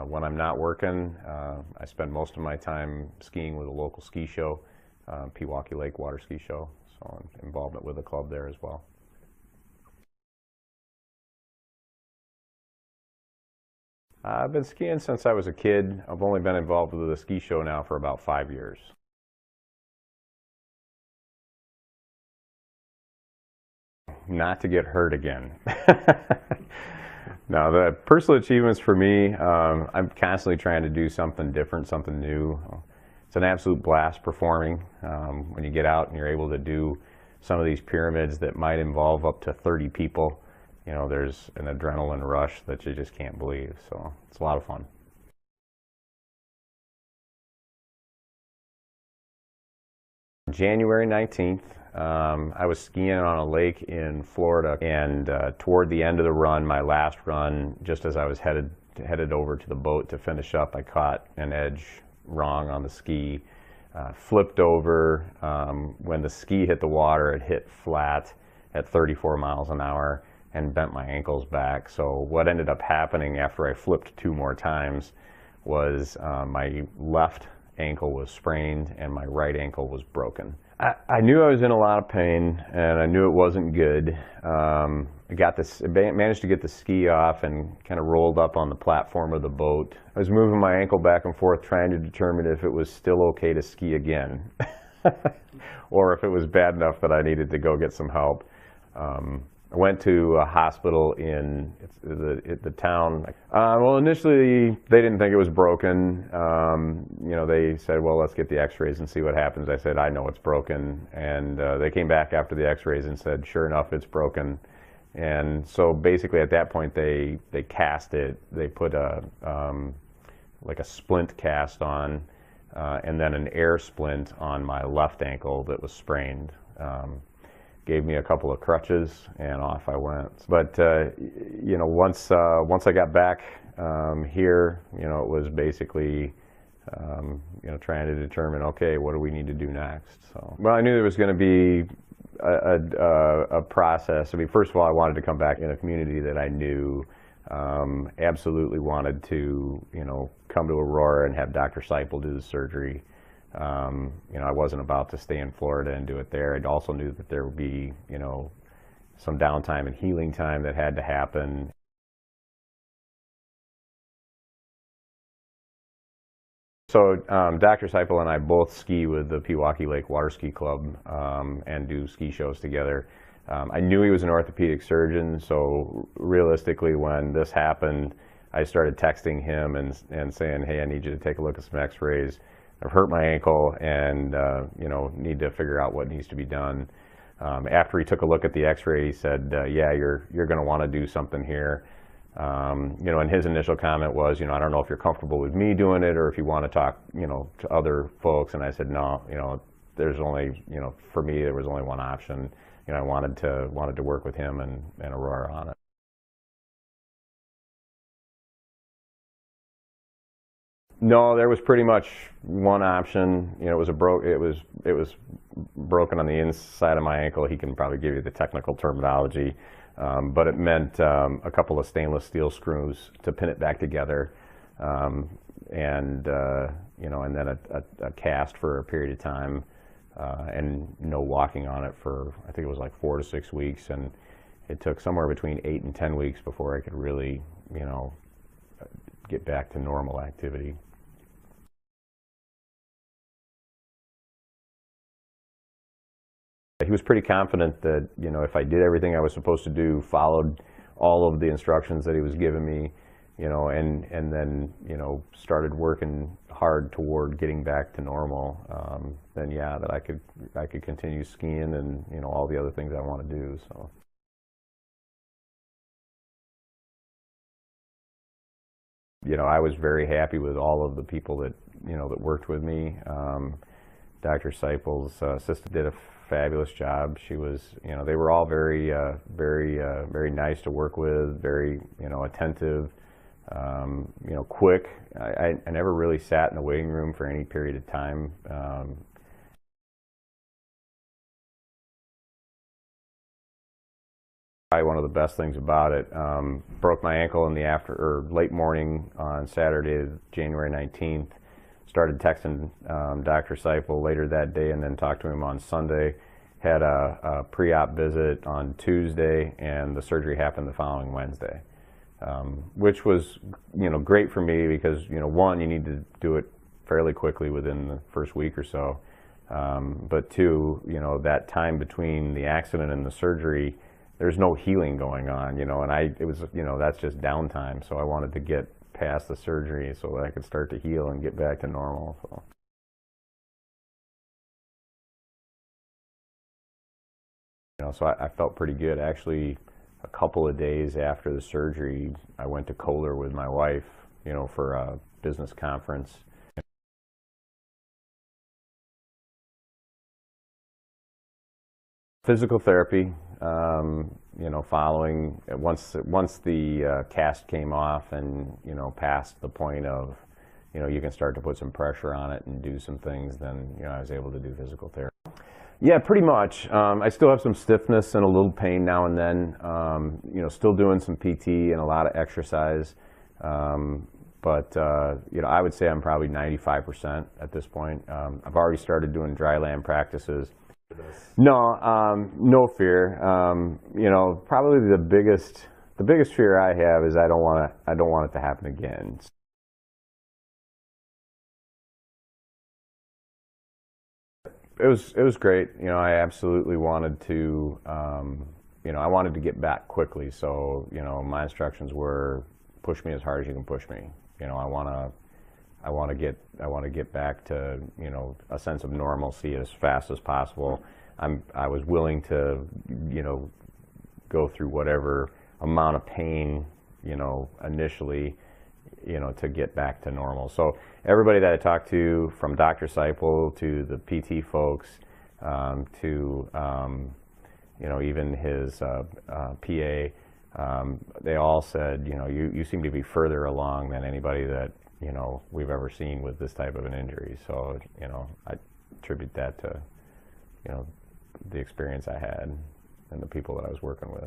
When I'm not working, I spend most of my time skiing with a local ski show, Pewaukee Lake Water Ski Show, so involvement with the club there as well. I've been skiing since I was a kid. I've only been involved with the ski show now for about 5 years. Not to get hurt again. Now, the personal achievements for me, I'm constantly trying to do something different, something new. It's an absolute blast performing. When you get out and you're able to do some of these pyramids that might involve up to 30 people, you know, there's an adrenaline rush that you just can't believe. So it's a lot of fun. January 19th, I was skiing on a lake in Florida, and toward the end of the run, my last run, just as I was headed over to the boat to finish up, I caught an edge wrong on the ski, flipped over. When the ski hit the water, it hit flat at 34 miles an hour and bent my ankles back. So what ended up happening after I flipped 2 more times was my left ankle was sprained and my right ankle was broken. I knew I was in a lot of pain and I knew it wasn't good. I managed to get the ski off and kind of rolled up on the platform of the boat. I was moving my ankle back and forth trying to determine if it was still okay to ski again or if it was bad enough that I needed to go get some help. I went to a hospital in the town. Well, initially they didn't think it was broken. You know, they said, well, let's get the x-rays and see what happens. I said, I know it's broken. And they came back after the x-rays and said, sure enough, it's broken. And so basically at that point they cast it. They put like a splint cast on and then an air splint on my left ankle that was sprained. Gave me a couple of crutches and off I went. But you know, once I got back here, you know, it was basically you know, trying to determine, okay, what do we need to do next? So, well, I knew there was going to be a process. I mean, first of all, I wanted to come back in a community that I knew. Absolutely wanted to, you know, come to Aurora and have Dr. Seipel do the surgery. You know, I wasn't about to stay in Florida and do it there. I also knew that there would be, you know, some downtime and healing time that had to happen. So Dr. Seipel and I both ski with the Pewaukee Lake Water Ski Club and do ski shows together. I knew he was an orthopedic surgeon, so realistically when this happened, I started texting him and saying, hey, I need you to take a look at some x-rays. I've hurt my ankle and you know, need to figure out what needs to be done. After he took a look at the x-ray, he said, yeah, you're going to want to do something here. You know, and his initial comment was, you know, I don't know if you're comfortable with me doing it or if you want to talk, you know, to other folks. And I said, no, you know, there's only, you know, for me, there was only one option. You know, I wanted to work with him and Aurora on it. No, there was pretty much one option. You know, it was broken on the inside of my ankle. He can probably give you the technical terminology, but it meant a couple of stainless steel screws to pin it back together, and you know, and then a cast for a period of time, and no walking on it for, I think it was like 4 to 6 weeks, and it took somewhere between 8 and 10 weeks before I could really, you know, get back to normal activity. He was pretty confident that, you know, if I did everything I was supposed to do, followed all of the instructions that he was giving me, you know, and then, you know, started working hard toward getting back to normal, then yeah, that I could continue skiing and, you know, all the other things I want to do. So. You know, I was very happy with all of the people that, you know, that worked with me. Dr. Seipel's assistant did a fabulous job. She was, you know, they were all very nice to work with, very, you know, attentive, you know, quick. I never really sat in the waiting room for any period of time. Probably one of the best things about it. Broke my ankle in the late morning on Saturday, January 19th. Started texting Dr. Seipel later that day, and then talked to him on Sunday. Had a pre-op visit on Tuesday, and the surgery happened the following Wednesday, which was, great for me because, one, you need to do it fairly quickly within the first week or so, but two, that time between the accident and the surgery, there's no healing going on, and it was, that's just downtime. So I wanted to get past the surgery so that I could start to heal and get back to normal. So I felt pretty good. Actually, a couple of days after the surgery, I went to Kohler with my wife, for a business conference. Physical therapy, following, once the cast came off and, past the point of, you can start to put some pressure on it and do some things, then, I was able to do physical therapy. Yeah, pretty much. I still have some stiffness and a little pain now and then. Still doing some PT and a lot of exercise. But I would say I'm probably 95% at this point. I've already started doing dry land practices. No, no fear. Probably the biggest fear I have is I don't want it to happen again. It was great. I absolutely wanted to, I wanted to get back quickly. So, my instructions were push me as hard as you can push me. I want to get back to, a sense of normalcy as fast as possible. I was willing to, go through whatever amount of pain, initially, to get back to normal. So everybody that I talked to, from Dr. Seipel to the PT folks, to even his PA, they all said, you seem to be further along than anybody that we've ever seen with this type of an injury. So I attribute that to the experience I had and the people that I was working with.